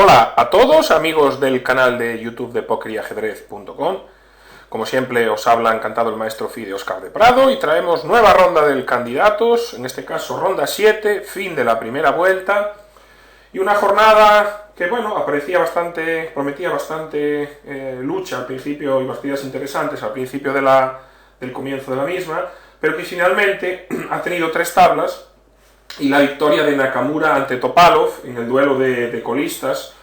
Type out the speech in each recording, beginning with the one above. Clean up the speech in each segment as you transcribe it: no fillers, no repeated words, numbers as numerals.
Hola a todos, amigos del canal de YouTube de PokerYajedrez.com. Como siempre os habla encantado el maestro Fide Óscar de Prado y traemos nueva ronda del candidatos, en este caso ronda 7, fin de la primera vuelta, y una jornada que, bueno, prometía bastante lucha al principio y partidas interesantes al principio del comienzo de la misma, pero que finalmente ha tenido 3 tablas y la victoria de Nakamura ante Topalov en el duelo de colistas.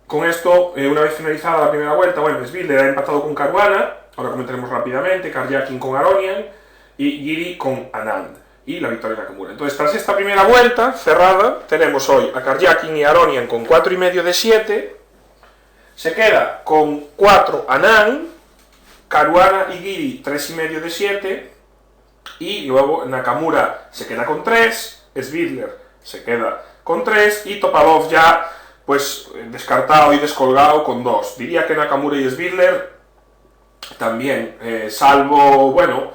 Con esto, una vez finalizada la primera vuelta, bueno, Svidler ha empatado con Caruana, ahora comentaremos rápidamente, Karjakin con Aronian y Giri con Anand, y la victoria de Nakamura. Entonces, tras esta primera vuelta cerrada, tenemos hoy a Karjakin y Aronian con 4,5 de 7, se queda con 4 Anand, Caruana y Giri 3,5 de 7, y luego Nakamura se queda con 3, Svidler se queda con 3, y Topalov ya pues descartado y descolgado con 2. Diría que Nakamura y Svidler también, salvo, bueno,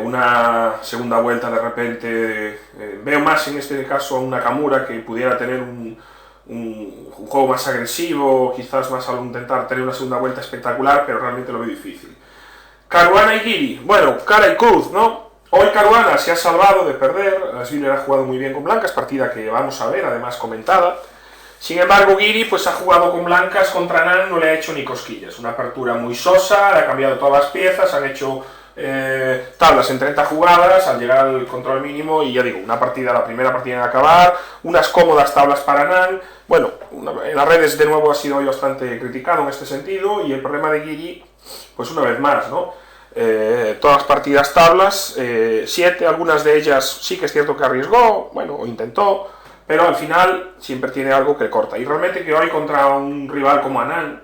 una segunda vuelta de repente, veo más en este caso a un Nakamura que pudiera tener un juego más agresivo, quizás más al intentar tener una segunda vuelta espectacular, pero realmente lo veo difícil. Caruana y Giri, bueno, cara y cruz, ¿no? Hoy Caruana se ha salvado de perder, Svidler ha jugado muy bien con blancas, partida que vamos a ver, además comentada. Sin embargo, Giri pues ha jugado con blancas contra Anand, no le ha hecho ni cosquillas. Una apertura muy sosa, le ha cambiado todas las piezas, han hecho tablas en 30 jugadas al llegar al control mínimo y ya digo, la primera partida en acabar, unas cómodas tablas para Anand. Bueno, en las redes de nuevo ha sido hoy bastante criticado en este sentido, y el problema de Giri, pues una vez más, ¿no? Todas las partidas tablas, 7, algunas de ellas sí que es cierto que arriesgó, bueno, o intentó, pero al final siempre tiene algo que corta. Y realmente que hoy contra un rival como Anand,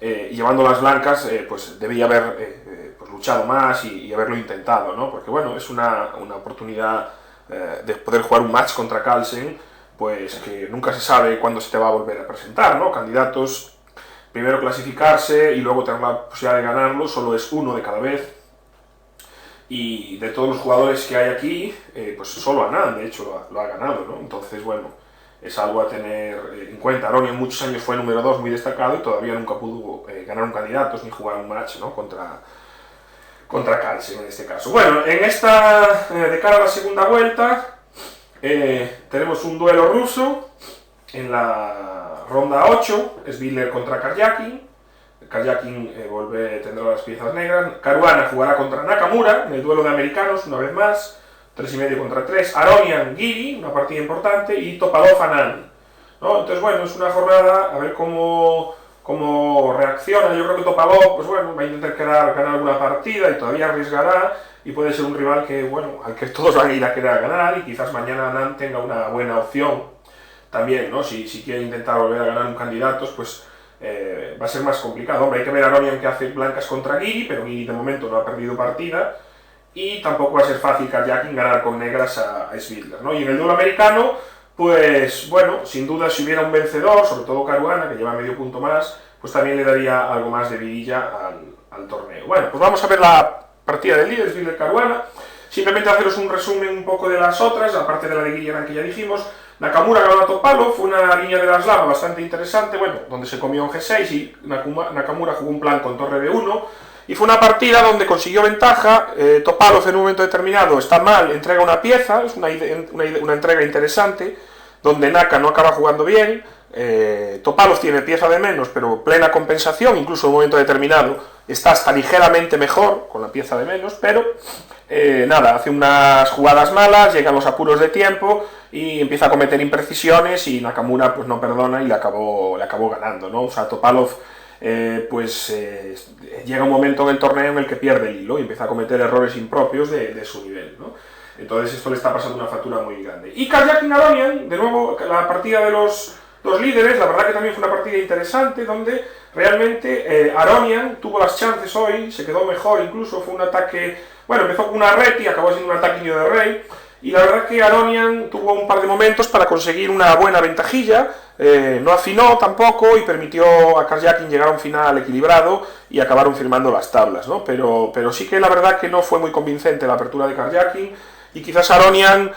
llevando las blancas, pues debía haber pues luchado más y haberlo intentado, ¿no? Porque bueno, es una oportunidad de poder jugar un match contra Carlsen, pues que nunca se sabe cuándo se te va a volver a presentar, ¿no? Candidatos, primero clasificarse y luego tener la posibilidad de ganarlo, solo es uno de cada vez. Y de todos los jugadores que hay aquí, pues solo Anand, de hecho, lo ha ganado, ¿no? Entonces, bueno, es algo a tener en cuenta. Aronian muchos años fue número 2 muy destacado y todavía nunca pudo ganar un candidatos ni jugar un match, ¿no? contra Carlsen en este caso. Bueno, en esta, de cara a la segunda vuelta, tenemos un duelo ruso en la ronda 8, Svidler contra Karjakin. Karjakin tendrá las piezas negras. Caruana jugará contra Nakamura en el duelo de americanos, una vez más, 3,5 contra 3. Aronian, Giri, una partida importante, y Topalov, Anand, ¿no? Entonces, bueno, es una jornada, a ver cómo reacciona. Yo creo que Topalov, pues bueno, va a intentar ganar alguna partida y todavía arriesgará, y puede ser un rival que, bueno, al que todos van a ir a querer ganar, y quizás mañana Anand tenga una buena opción también, ¿no? Si quiere intentar volver a ganar un candidatos, pues va a ser más complicado. Hombre, hay que ver a Aronian que hace blancas contra Giri, pero Giri de momento no ha perdido partida, y tampoco va a ser fácil Karjakin ganar con negras a Svidler, ¿no? Y en el duelo americano, pues bueno, sin duda si hubiera un vencedor, sobre todo Caruana, que lleva medio punto más, pues también le daría algo más de vidilla al torneo. Bueno, pues vamos a ver la partida del líder, Svidler-Caruana. Simplemente haceros un resumen un poco de las otras, aparte de la de Giri que ya dijimos. Nakamura ganó a Topalov, fue una línea de las Lama bastante interesante, bueno, donde se comió en G6 y Nakamura jugó un plan con torre B1, y fue una partida donde consiguió ventaja. Topalov en un momento determinado está mal, entrega una pieza, es una entrega interesante, donde Naka no acaba jugando bien. Topalov tiene pieza de menos, pero plena compensación, incluso en un momento determinado está hasta ligeramente mejor con la pieza de menos, pero nada, hace unas jugadas malas, llegan los apuros de tiempo y empieza a cometer imprecisiones, y Nakamura pues no perdona y le acabó ganando, ¿no? O sea, Topalov llega un momento en el torneo en el que pierde el hilo y empieza a cometer errores impropios de su nivel, ¿no? Entonces esto le está pasando una factura muy grande. Y Karjakin-Aronian, de nuevo, la partida de los líderes, la verdad que también fue una partida interesante, donde realmente Aronian tuvo las chances hoy, se quedó mejor incluso, fue un ataque, bueno, empezó con una red y acabó siendo un ataque de rey, y la verdad que Aronian tuvo un par de momentos para conseguir una buena ventajilla, no afinó tampoco y permitió a Karjakin llegar a un final equilibrado y acabaron firmando las tablas, ¿no? Pero sí que la verdad que no fue muy convincente la apertura de Karjakin, y quizás Aronian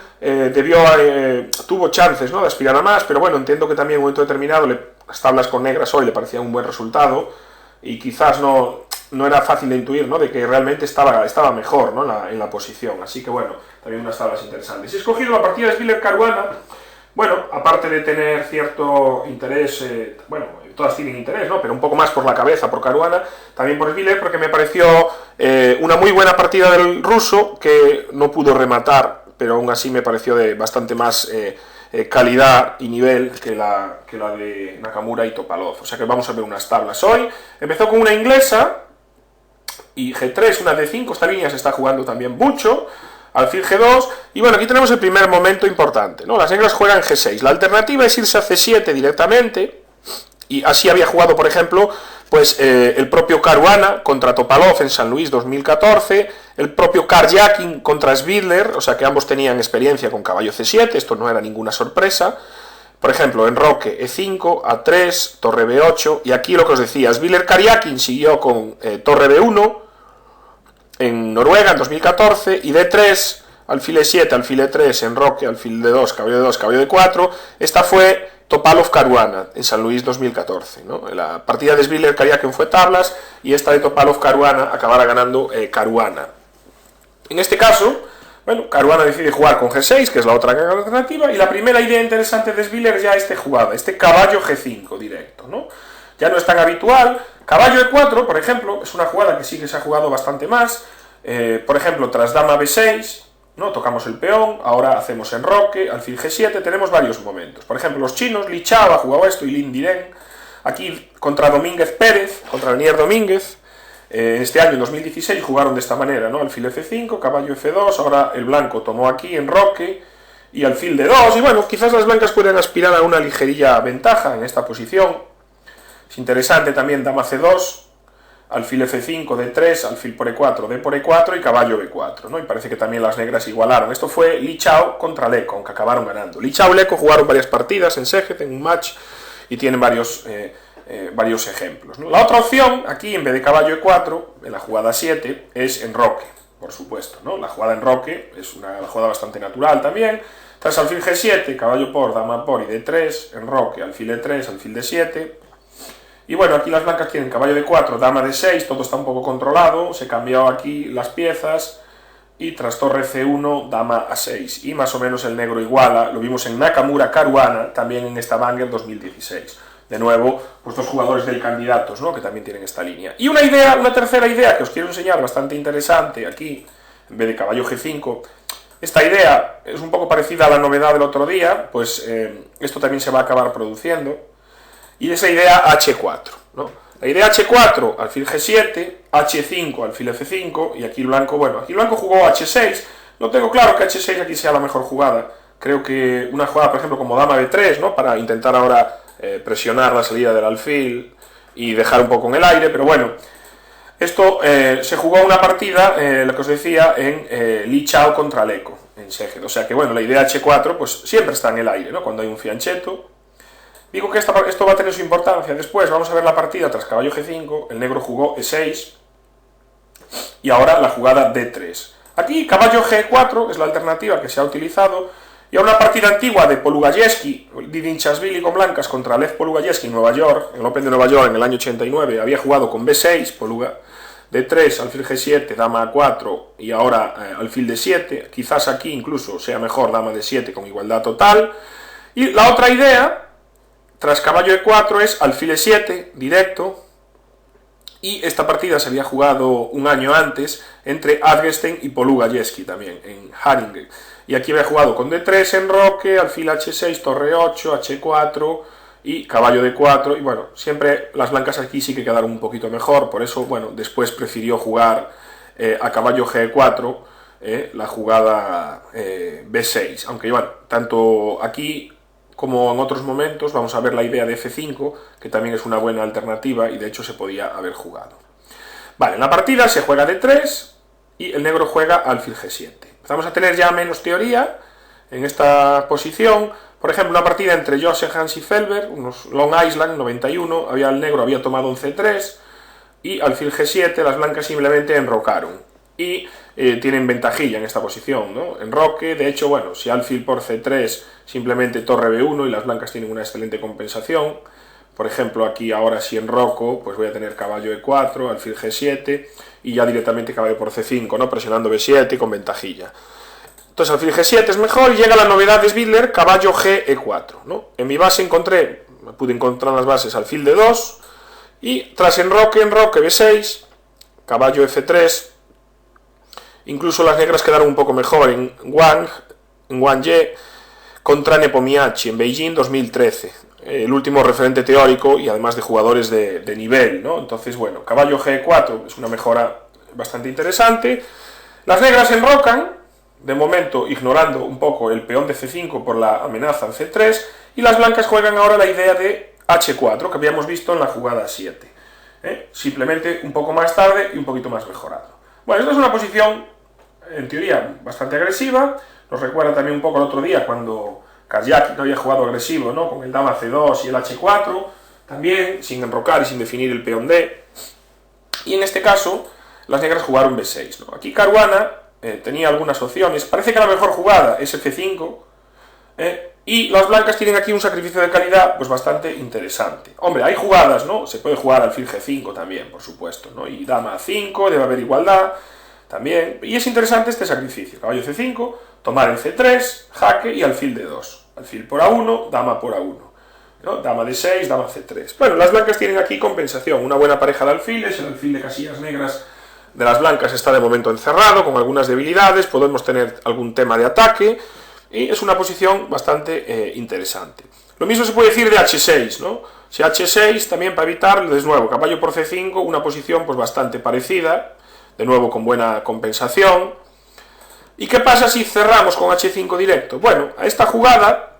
tuvo chances, ¿no?, de aspirar a más, pero bueno, entiendo que también en un momento determinado las tablas con negras hoy le parecía un buen resultado y quizás no era fácil de intuir, ¿no?, de que realmente estaba mejor, ¿no?, en la posición. Así que bueno, también unas tablas interesantes. He escogido la partida de Esbiller-Caruana. Bueno, aparte de tener cierto interés, bueno, todas tienen interés, ¿no?, pero un poco más por la cabeza, por Caruana, también por Esbiller, porque me pareció una muy buena partida del ruso, que no pudo rematar, pero aún así me pareció de bastante más calidad y nivel que la de Nakamura y Topalov. O sea que vamos a ver unas tablas hoy. Empezó con una inglesa, y G3, una D5, esta línea se está jugando también mucho, alfil G2, y bueno, aquí tenemos el primer momento importante, ¿no? Las negras juegan G6, la alternativa es irse a C7 directamente, y así había jugado, por ejemplo, pues el propio Caruana contra Topalov en San Luis 2014, el propio Karjakin contra Esbiller, o sea que ambos tenían experiencia con caballo C7, esto no era ninguna sorpresa. Por ejemplo, en Roque E5, A3, torre B8, y aquí lo que os decía, Esbiller-Karjakin siguió con torre B1 en Noruega en 2014, y D3, alfil E7, alfil E3, en Roque, alfil D2, caballo D2, caballo D4, esta fue Topalov-Caruana en San Luis 2014, ¿no? La partida de Esbiller-Karjakin fue tablas, y esta de Topalov-Caruana acabará ganando Caruana. En este caso, bueno, Caruana decide jugar con G6, que es la otra alternativa, y la primera idea interesante de Esbiller ya jugada, este caballo G5 directo, ¿no? Ya no es tan habitual. Caballo E4, por ejemplo, es una jugada que sí que se ha jugado bastante más. Por ejemplo, tras dama B6, ¿no?, tocamos el peón, ahora hacemos enroque, alfil G7, tenemos varios momentos. Por ejemplo, los chinos, Li Chao ha jugado esto y Lin Diren, aquí contra Domínguez Pérez, contra Lenier Domínguez. Este año, en 2016, jugaron de esta manera, ¿no? Alfil F5, caballo F2, ahora el blanco tomó aquí enroque y alfil D2, y bueno, quizás las blancas pueden aspirar a una ligerilla ventaja en esta posición. Es interesante también dama C2, alfil F5, D3, alfil por E4, D por E4 y caballo B4, ¿no? Y parece que también las negras igualaron. Esto fue Li Chao contra Leko, aunque acabaron ganando. Li Chao y Leko jugaron varias partidas en Szeged, en un match, y tienen varios ejemplos, ¿no? La otra opción, aquí en vez de caballo E4, en la jugada 7, es enroque, por supuesto, ¿no? La jugada enroque es una jugada bastante natural también. Tras alfil G7, caballo por, dama por y D3, enroque, alfil E3, alfil D7. Y bueno, aquí las blancas tienen caballo D4, dama D6, todo está un poco controlado, se cambió aquí las piezas, y tras torre C1, dama A6. Y más o menos el negro iguala, lo vimos en Nakamura-Caruana, también en esta Banger 2016. De nuevo, pues dos jugadores del Candidatos, ¿no?, que también tienen esta línea. Y una tercera idea que os quiero enseñar, bastante interesante, aquí, en vez de caballo G5. Esta idea es un poco parecida a la novedad del otro día, pues esto también se va a acabar produciendo. Y esa idea H4, ¿no? La idea H4, alfil G7, H5, alfil F5, y aquí el blanco, bueno, aquí el blanco jugó H6. No tengo claro que H6 aquí sea la mejor jugada. Creo que una jugada, por ejemplo, como dama B3, ¿no?, para intentar ahora presionar la salida del alfil y dejar un poco en el aire, pero bueno, esto se jugó una partida, lo que os decía, en Li Chao contra Leko, en Szeged, o sea que bueno, la idea H4 pues siempre está en el aire, ¿no?, cuando hay un fianchetto. Digo que esto va a tener su importancia después. Vamos a ver la partida tras caballo G5, el negro jugó E6, y ahora la jugada D3. Aquí caballo G4 es la alternativa que se ha utilizado. Y a una partida antigua de Polugajewski, Didinchashvili con blancas contra Lev Polugajewski en Nueva York, en el Open de Nueva York en el año 89, había jugado con B6, D3, alfil G7, dama A4 y ahora alfil D7, quizás aquí incluso sea mejor dama D7 con igualdad total. Y la otra idea, tras caballo E4, es alfil E7, directo, y esta partida se había jugado un año antes entre Adgerstein y Polugajewski también, en Haringen. Y aquí había jugado con D3, enroque, alfil H6, torre 8, H4 y caballo D4. Y bueno, siempre las blancas aquí sí que quedaron un poquito mejor, por eso, bueno, después prefirió jugar a caballo G4, la jugada B6. Aunque bueno, tanto aquí como en otros momentos vamos a ver la idea de F5, que también es una buena alternativa y de hecho se podía haber jugado. Vale, en la partida se juega D3 y el negro juega alfil G7. Empezamos a tener ya menos teoría en esta posición. Por ejemplo, una partida entre Joseph Hans y Felber, unos Long Island, 91, el negro había tomado un C3 y alfil G7, las blancas simplemente enrocaron. Y tienen ventajilla en esta posición, ¿no? Enroque, de hecho, bueno, si alfil por C3, simplemente torre B1 y las blancas tienen una excelente compensación. Por ejemplo, aquí ahora si enroco, pues voy a tener caballo E4, alfil G7 y ya directamente caballo por C5, ¿no? Presionando B7 con ventajilla. Entonces alfil G7 es mejor y llega la novedad de Svidler, caballo G E4, ¿no? En mi base pude encontrar las bases alfil D2 y tras enroque B6, caballo F3, incluso las negras quedaron un poco mejor en Gwangye contra Nepomniachtchi en Beijing 2013, el último referente teórico y además de jugadores de nivel, ¿no? Entonces, bueno, caballo G4 es una mejora bastante interesante. Las negras enrocan, de momento ignorando un poco el peón de C5 por la amenaza en C3, y las blancas juegan ahora la idea de H4 que habíamos visto en la jugada 7, simplemente un poco más tarde y un poquito más mejorado. Bueno, esta es una posición en teoría bastante agresiva, nos recuerda también un poco el otro día cuando Karyaki no había jugado agresivo, ¿no? Con el dama C2 y el H4, también sin enrocar y sin definir el peón D, y en este caso las negras jugaron B6, ¿no? Aquí Caruana tenía algunas opciones, parece que la mejor jugada es F5, y las blancas tienen aquí un sacrificio de calidad pues bastante interesante. Hombre, hay jugadas, ¿no? Se puede jugar alfil G5 también, por supuesto, ¿no? Y dama A5, debe haber igualdad también, y es interesante este sacrificio, caballo C5, tomar el C3, jaque y alfil D2, alfil por A1, dama por A1, ¿no? Dama D6, dama C3. Bueno, las blancas tienen aquí compensación, una buena pareja de alfiles, el alfil de casillas negras de las blancas está de momento encerrado, con algunas debilidades, podemos tener algún tema de ataque, y es una posición bastante interesante. Lo mismo se puede decir de H6, ¿no? Si H6, también para evitar, de nuevo, caballo por C5, una posición pues bastante parecida, de nuevo con buena compensación. ¿Y qué pasa si cerramos con H5 directo? Bueno, a esta jugada,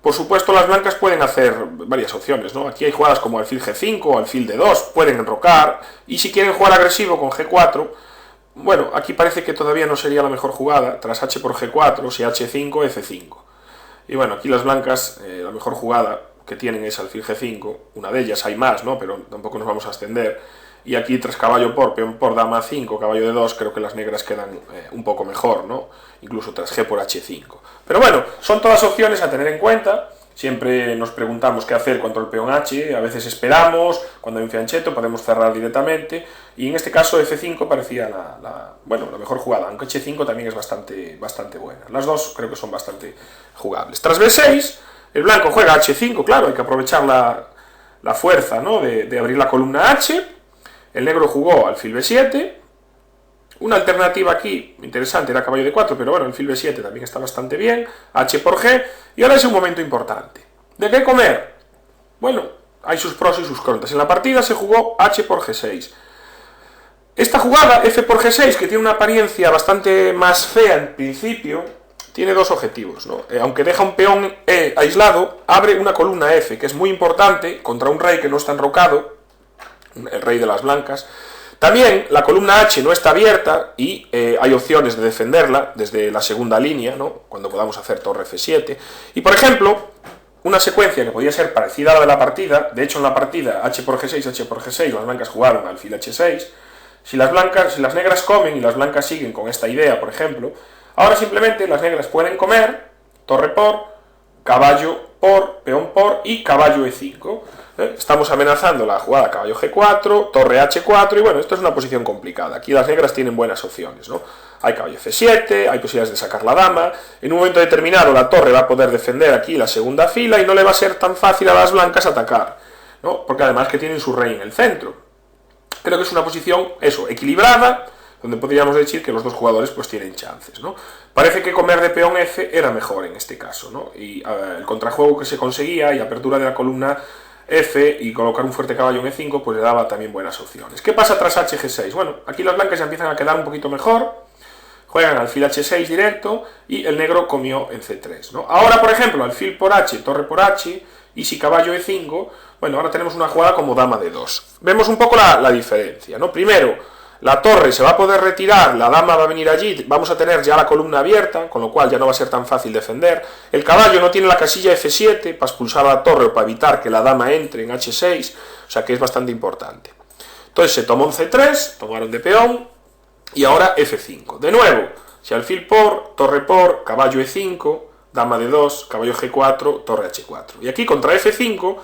por supuesto las blancas pueden hacer varias opciones, ¿no? Aquí hay jugadas como alfil G5 o alfil D2, pueden enrocar, y si quieren jugar agresivo con G4, bueno, aquí parece que todavía no sería la mejor jugada, tras H por G4, si H5, F5. Y bueno, aquí las blancas, la mejor jugada que tienen es alfil G5, una de ellas, hay más, ¿no? Pero tampoco nos vamos a extender. Y aquí tras caballo por, peón por, dama A5, caballo D2, creo que las negras quedan un poco mejor, ¿no? Incluso tras G por H5. Pero bueno, son todas opciones a tener en cuenta. Siempre nos preguntamos qué hacer contra el peón H, a veces esperamos, cuando hay un fianchetto podemos cerrar directamente, y en este caso F5 parecía la mejor jugada, aunque H5 también es bastante buena. Las dos creo que son bastante jugables. Tras B6, el blanco juega H5, claro, hay que aprovechar la fuerza, ¿no? de abrir la columna H. El negro jugó alfil B7, una alternativa aquí interesante era caballo D4, pero bueno, alfil B7 también está bastante bien, H por G, y ahora es un momento importante. ¿De qué comer? Bueno, hay sus pros y sus contras. En la partida se jugó H por G6. Esta jugada, F por G6, que tiene una apariencia bastante más fea en principio, tiene dos objetivos, ¿no? Aunque deja un peón E aislado, abre una columna F, que es muy importante contra un rey que no está enrocado, el rey de las blancas. También la columna H no está abierta y hay opciones de defenderla desde la segunda línea, ¿no? Cuando podamos hacer torre F7. Y por ejemplo, una secuencia que podía ser parecida a la de la partida, de hecho en la partida H por G6, H por G6, las blancas jugaron alfil H6. Si las negras comen y las blancas siguen con esta idea, por ejemplo, ahora simplemente las negras pueden comer, torre por, caballo por, peón por y caballo E5. Estamos amenazando la jugada caballo G4, torre H4, y bueno, esto es una posición complicada. Aquí las negras tienen buenas opciones, ¿no? Hay caballo F7, hay posibilidades de sacar la dama, en un momento determinado la torre va a poder defender aquí la segunda fila y no le va a ser tan fácil a las blancas atacar, ¿no? Porque además que tienen su rey en el centro. Creo que es una posición, equilibrada, donde podríamos decir que los dos jugadores pues tienen chances, ¿no? Parece que comer de peón F era mejor en este caso, ¿no? Y el contrajuego que se conseguía y apertura de la columna F y colocar un fuerte caballo en E5 pues le daba también buenas opciones. ¿Qué pasa tras HG6? Bueno, aquí las blancas ya empiezan a quedar un poquito mejor, juegan alfil H6 directo y el negro comió en C3, ¿no? Ahora, por ejemplo, alfil por H, torre por H, y si caballo E5, bueno, ahora tenemos una jugada como dama D2. Vemos un poco la diferencia, ¿no? Primero, la torre se va a poder retirar, la dama va a venir allí, vamos a tener ya la columna abierta, con lo cual ya no va a ser tan fácil defender. El caballo no tiene la casilla F7 para expulsar a la torre o para evitar que la dama entre en H6, o sea que es bastante importante. Entonces se tomó un C3, tomaron de peón, y ahora F5. De nuevo, si alfil por, torre por, caballo E5, dama D2, caballo G4, torre H4. Y aquí contra F5,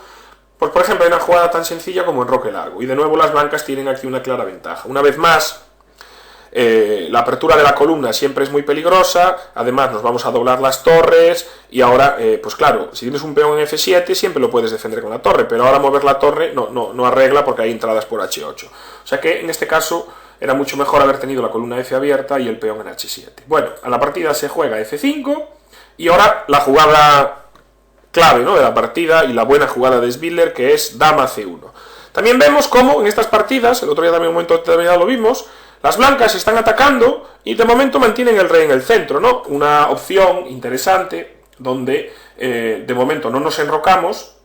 pues por ejemplo hay una jugada tan sencilla como enroque largo, y de nuevo las blancas tienen aquí una clara ventaja. Una vez más, la apertura de la columna siempre es muy peligrosa, además nos vamos a doblar las torres, y ahora, pues claro, si tienes un peón en F7 siempre lo puedes defender con la torre, pero ahora mover la torre no arregla porque hay entradas por H8. O sea que en este caso era mucho mejor haber tenido la columna F abierta y el peón en H7. Bueno, a la partida se juega F5, y ahora la jugada clave, ¿no?, de la partida y la buena jugada de Spiller, que es dama C1. También vemos cómo en estas partidas, el otro día también un momento determinado lo vimos, las blancas están atacando y de momento mantienen el rey en el centro, ¿no? Una opción interesante donde de momento no nos enrocamos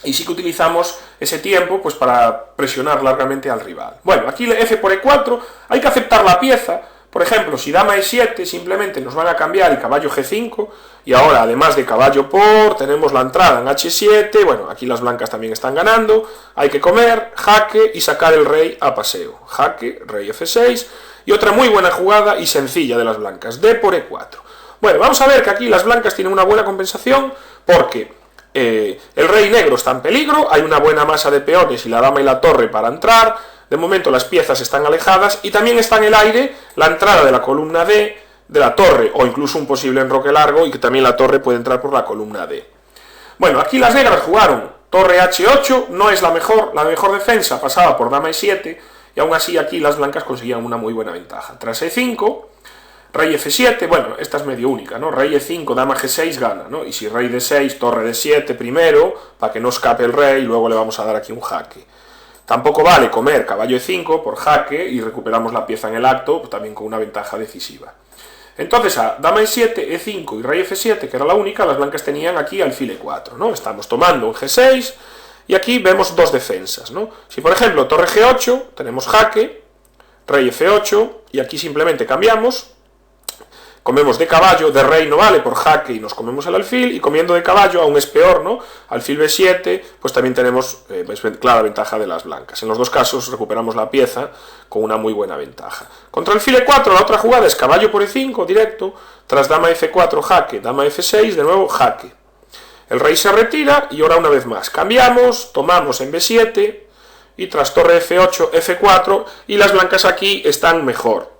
y sí que utilizamos ese tiempo pues para presionar largamente al rival. Bueno, aquí F por E4, hay que aceptar la pieza. Por ejemplo, si dama E7 simplemente nos van a cambiar y caballo G5, y ahora además de caballo por, tenemos la entrada en H7, bueno, aquí las blancas también están ganando, hay que comer, jaque y sacar el rey a paseo. Jaque, rey F6, y otra muy buena jugada y sencilla de las blancas, D por E4. Bueno, vamos a ver que aquí las blancas tienen una buena compensación, porque el rey negro está en peligro, hay una buena masa de peones y la dama y la torre para entrar. De momento las piezas están alejadas y también está en el aire la entrada de la columna D, de la torre, o incluso un posible enroque largo, y que también la torre puede entrar por la columna D. Bueno, aquí las negras jugaron torre H8, no es la mejor defensa, pasaba por dama E7, y aún así aquí las blancas conseguían una muy buena ventaja. Tras E5, rey F7, bueno, esta es medio única, ¿no? Rey E5, dama G6 gana, ¿no? Y si rey D6, torre D7 primero, para que no escape el rey, y luego le vamos a dar aquí un jaque. Tampoco vale comer caballo E5 por jaque y recuperamos la pieza en el acto, también con una ventaja decisiva. Entonces a dama E7, E5 y rey F7, que era la única, las blancas tenían aquí alfil E4, ¿no? Estamos tomando un G6 y aquí vemos dos defensas, ¿no? Si por ejemplo torre G8, tenemos jaque, rey F8 y aquí simplemente cambiamos, comemos de caballo, de rey no vale por jaque y nos comemos el alfil, y comiendo de caballo aún es peor, ¿no? Alfil B7, pues también tenemos clara ventaja de las blancas. En los dos casos recuperamos la pieza con una muy buena ventaja. Contra alfil E4 la otra jugada es caballo por E5 directo, tras dama F4 jaque, dama F6, de nuevo jaque. El rey se retira y ahora una vez más cambiamos, tomamos en B7 y tras torre F8, F4, y las blancas aquí están mejor.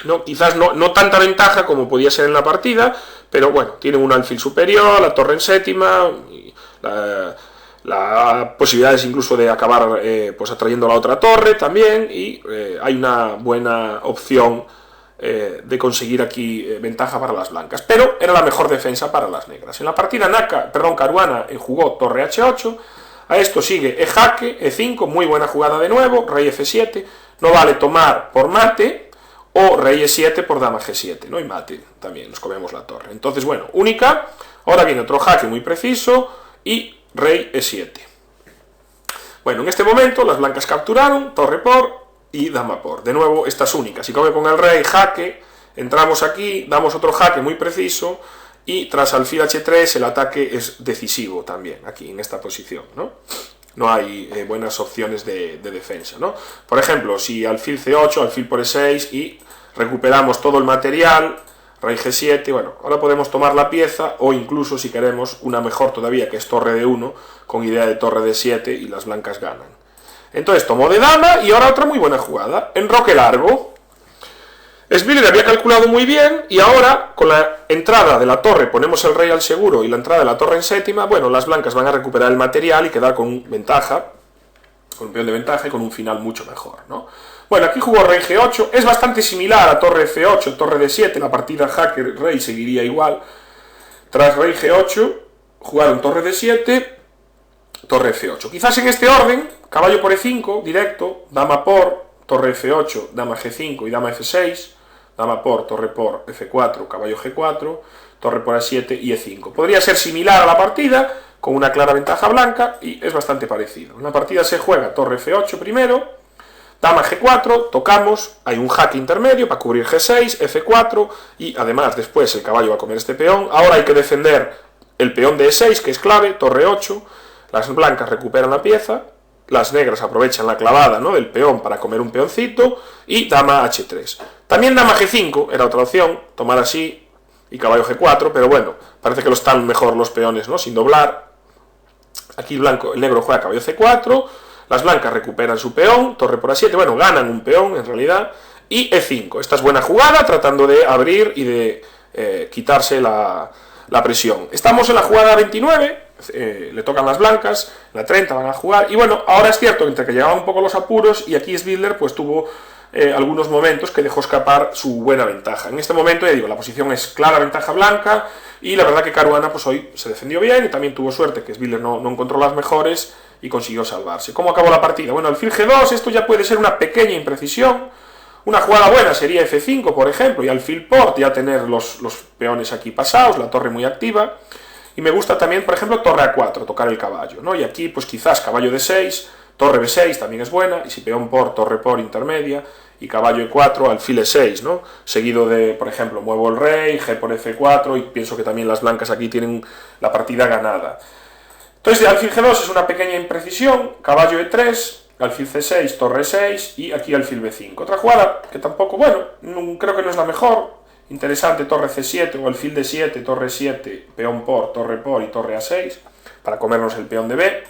No, quizás no tanta ventaja como podía ser en la partida, pero bueno, tienen un alfil superior, la torre en séptima, y la posibilidades incluso de acabar pues atrayendo la otra torre también, y hay una buena opción de conseguir aquí ventaja para las blancas, pero era la mejor defensa para las negras. En la partida Caruana jugó torre H8, a esto sigue jaque, E5, muy buena jugada de nuevo, rey F7, no vale tomar por mate, o rey E7 por dama G7, ¿no? Y mate, también nos comemos la torre. Entonces, bueno, única, ahora viene otro jaque muy preciso, y rey E7. Bueno, en este momento las blancas capturaron, torre por y dama por. De nuevo, esta es única. Si come con el rey, jaque, entramos aquí, damos otro jaque muy preciso, y tras alfil H3 el ataque es decisivo también, aquí, en esta posición, ¿no? No hay buenas opciones de defensa, ¿no? Por ejemplo, si alfil C8, alfil por E6 y recuperamos todo el material, rey G7, bueno, ahora podemos tomar la pieza, o incluso si queremos una mejor todavía, que es torre D1, con idea de torre D7, y las blancas ganan. Entonces tomó de dama, y ahora otra muy buena jugada, enroque largo. Spiller había calculado muy bien, y ahora con la entrada de la torre ponemos el rey al seguro y la entrada de la torre en séptima, bueno, las blancas van a recuperar el material y quedar con ventaja, con un peón de ventaja y con un final mucho mejor, ¿no? Bueno, aquí jugó rey G8, es bastante similar a torre F8, torre D7, la partida jaque rey seguiría igual. Tras rey G8 jugaron torre D7, torre F8. Quizás en este orden, caballo por E5, directo, dama por, torre F8, dama G5 y dama F6, dama por, torre por, F4, caballo G4, torre por A7 y E5. Podría ser similar a la partida, con una clara ventaja blanca, y es bastante parecido. En la partida se juega torre F8 primero, dama G4, tocamos, hay un jaque intermedio para cubrir G6, F4, y además después el caballo va a comer este peón. Ahora hay que defender el peón de E6, que es clave, torre 8, las blancas recuperan la pieza, las negras aprovechan la clavada, ¿no?, del peón para comer un peoncito, y dama H3. También dama G5 era otra opción, tomar así, y caballo G4, pero bueno, parece que lo están mejor los peones, ¿no? Sin doblar. Aquí el negro juega caballo C4, las blancas recuperan su peón, torre por A7, bueno, ganan un peón en realidad, y E5. Esta es buena jugada, tratando de abrir y de quitarse la presión. Estamos en la jugada 29, le tocan las blancas, la 30 van a jugar, y bueno, ahora es cierto, entre que llegaban un poco los apuros, y aquí Svidler pues tuvo algunos momentos que dejó escapar su buena ventaja. En este momento, ya digo, la posición es clara ventaja blanca, y la verdad que Caruana pues hoy se defendió bien, y también tuvo suerte que Svidler no encontró las mejores, y consiguió salvarse. ¿Cómo acabó la partida? Bueno, alfil G2, esto ya puede ser una pequeña imprecisión. Una jugada buena sería F5, por ejemplo, y alfil port, ya tener los peones aquí pasados, la torre muy activa. Y me gusta también, por ejemplo, torre A4, tocar el caballo, ¿no? Y aquí, pues quizás caballo D6, torre B6 también es buena, y si peón por, torre por intermedia, y caballo E4, alfil E6, ¿no? Seguido de, por ejemplo, muevo el rey, G por F4, y pienso que también las blancas aquí tienen la partida ganada. Entonces, de alfil G2 es una pequeña imprecisión, caballo E3, alfil C6, torre 6 y aquí alfil B5. Otra jugada que tampoco, bueno, creo que no es la mejor, interesante, torre C7 o alfil D7, torre 7, peón por y torre A6, para comernos el peón de B.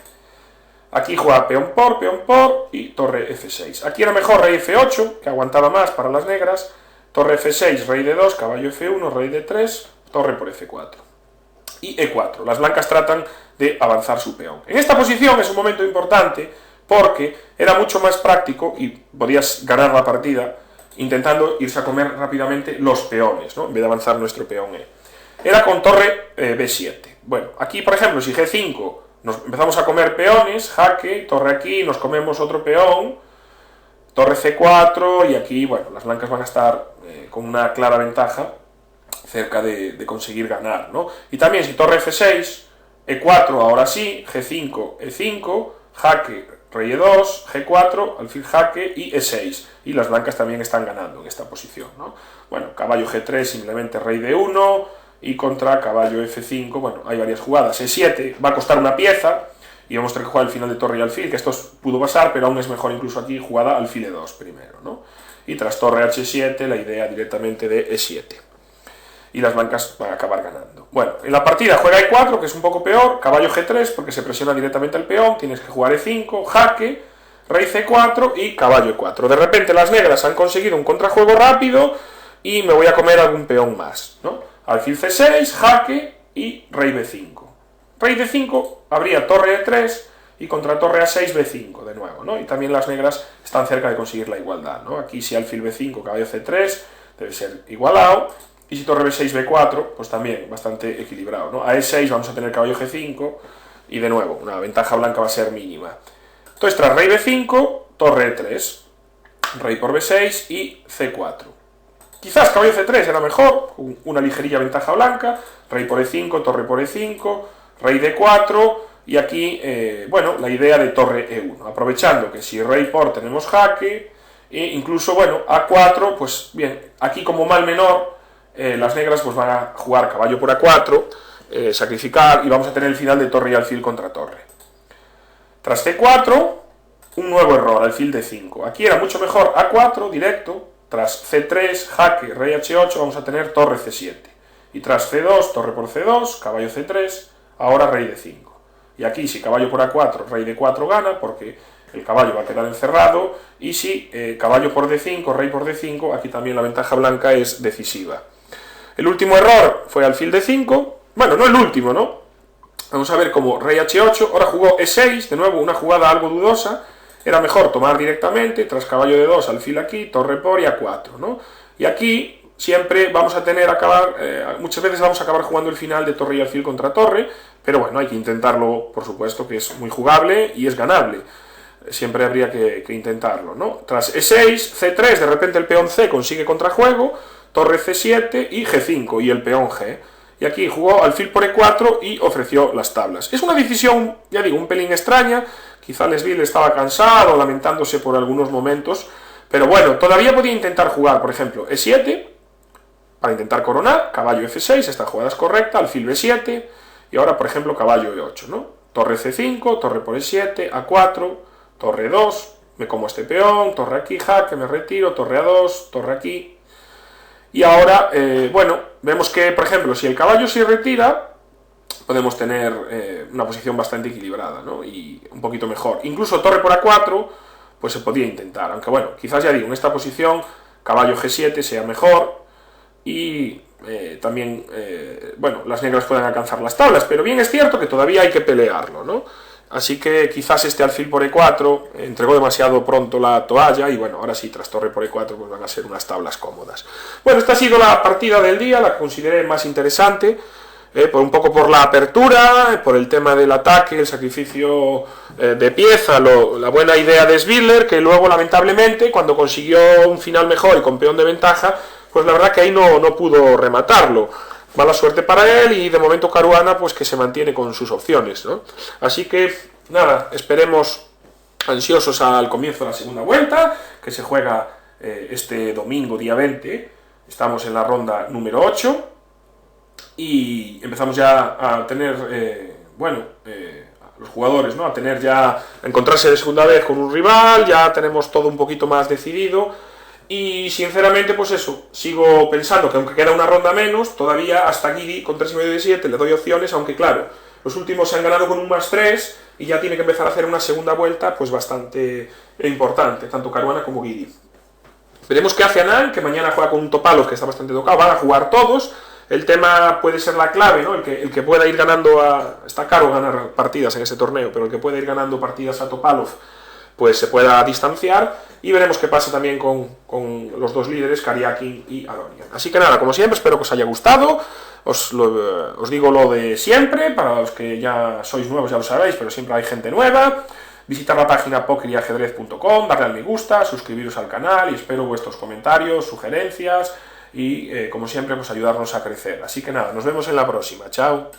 Aquí juega peón por y torre F6. Aquí era mejor rey F8, que aguantaba más para las negras, torre F6, rey D2, caballo F1, rey D3, torre por F4. Y E4, las blancas tratan de avanzar su peón. En esta posición es un momento importante porque era mucho más práctico y podías ganar la partida intentando irse a comer rápidamente los peones, ¿no? En vez de avanzar nuestro peón E. Era con torre B7. Bueno, aquí por ejemplo, si G5 nos empezamos a comer peones, jaque, torre aquí, nos comemos otro peón, torre C4 y aquí, bueno, las blancas van a estar con una clara ventaja cerca de conseguir ganar, ¿no? Y también si torre F6, E4 ahora sí, G5, E5, jaque, rey E2, G4, alfil jaque y E6. Y las blancas también están ganando en esta posición, ¿no? Bueno, caballo G3, simplemente rey D1 y contra caballo F5, bueno, hay varias jugadas. E7 va a costar una pieza y vamos a tener que jugar el final de torre y alfil, que esto pudo pasar, pero aún es mejor incluso aquí jugada alfil E2 primero, ¿no? Y tras torre H7, la idea directamente de E7. Y las blancas van a acabar ganando. Bueno, en la partida juega E4, que es un poco peor, caballo G3, porque se presiona directamente al peón, tienes que jugar E5, jaque, rey C4 y caballo E4. De repente las negras han conseguido un contrajuego rápido y me voy a comer algún peón más, ¿no? Alfil C6, jaque y rey B5. Rey D5 habría torre E3 y contra torre A6 B5 de nuevo, ¿no? Y también las negras están cerca de conseguir la igualdad, ¿no? Aquí si alfil B5, caballo C3 debe ser igualado. Y si torre B6, B4, pues también bastante equilibrado, ¿no? A E6 vamos a tener caballo G5 y de nuevo, una ventaja blanca va a ser mínima. Entonces, tras rey B5, torre E3, rey por B6 y C4. Quizás caballo C3 era mejor, una ligerilla ventaja blanca, rey por E5, torre por E5, rey D4 y aquí, bueno, la idea de torre E1, aprovechando que si rey por tenemos jaque, e incluso, bueno, A4, pues bien, aquí como mal menor, las negras pues van a jugar caballo por A4, sacrificar y vamos a tener el final de torre y alfil contra torre. Tras C4, un nuevo error, alfil D5. Aquí era mucho mejor A4 directo, tras C3, jaque, rey H8, vamos a tener torre C7. Y tras C2, torre por C2, caballo C3, ahora rey D5. Y aquí si caballo por A4, rey D4 gana porque el caballo va a quedar encerrado y si caballo por D5, rey por D5, aquí también la ventaja blanca es decisiva. El último error fue alfil D5, bueno, no el último, ¿no? Vamos a ver cómo rey H8, ahora jugó E6, de nuevo una jugada algo dudosa, era mejor tomar directamente, tras caballo D2, alfil aquí, torre por y A4, ¿no? Y aquí siempre vamos a muchas veces vamos a acabar jugando el final de torre y alfil contra torre, pero bueno, hay que intentarlo, por supuesto, que es muy jugable y es ganable. Siempre habría que intentarlo, ¿no? Tras E6, C3, de repente el peón C consigue contrajuego, torre C7 y G5 y el peón G. Y aquí jugó alfil por E4 y ofreció las tablas. Es una decisión, ya digo, un pelín extraña. Quizá Lesville estaba cansado, lamentándose por algunos momentos. Pero bueno, todavía podía intentar jugar, por ejemplo, E7 para intentar coronar, caballo F6, esta jugada es correcta, alfil B7 y ahora, por ejemplo, caballo E8, ¿no? Torre C5, torre por E7, A4, torre 2, me como este peón, torre aquí, jaque, me retiro, torre A2, torre aquí. Y ahora, bueno, vemos que, por ejemplo, si el caballo se retira, podemos tener una posición bastante equilibrada, ¿no? Y un poquito mejor. Incluso torre por A4, pues se podía intentar, aunque bueno, quizás ya digo, en esta posición, caballo G7 sea mejor, y también, bueno, las negras pueden alcanzar las tablas, pero bien es cierto que todavía hay que pelearlo, ¿no? Así que quizás este alfil por E4 entregó demasiado pronto la toalla y bueno, ahora sí, tras torre por E4 pues van a ser unas tablas cómodas. Bueno, esta ha sido la partida del día, la consideré más interesante, un poco por la apertura, por el tema del ataque, el sacrificio de pieza, la buena idea de Svidler, que luego lamentablemente cuando consiguió un final mejor y con peón de ventaja, pues la verdad que ahí no pudo rematarlo. Mala suerte para él y de momento Caruana pues que se mantiene con sus opciones, ¿no? Así que nada, esperemos ansiosos al comienzo de la segunda vuelta, que se juega este domingo día 20, estamos en la ronda número 8 y empezamos ya a tener, los jugadores, ¿no? A encontrarse de segunda vez con un rival, ya tenemos todo un poquito más decidido. Y sinceramente, pues eso, sigo pensando que aunque queda una ronda menos, todavía hasta Guidi con 3,5 de 7 le doy opciones, aunque claro, los últimos se han ganado con un +3 y ya tiene que empezar a hacer una segunda vuelta pues bastante importante, tanto Caruana como Guidi. Veremos qué hace Anand, que mañana juega con un Topalov que está bastante tocado, van a jugar todos, el tema puede ser la clave, ¿no? El que pueda ir ganando está caro ganar partidas en ese torneo, pero el que pueda ir ganando partidas a Topalov pues se pueda distanciar, y veremos qué pasa también con los dos líderes, Karyakin y Aronian. Así que nada, como siempre, espero que os haya gustado, os digo lo de siempre, para los que ya sois nuevos ya lo sabéis, pero siempre hay gente nueva, visitar la página pokeryajedrez.com, darle al me gusta, suscribiros al canal, y espero vuestros comentarios, sugerencias, y como siempre, pues ayudarnos a crecer. Así que nada, nos vemos en la próxima, chao.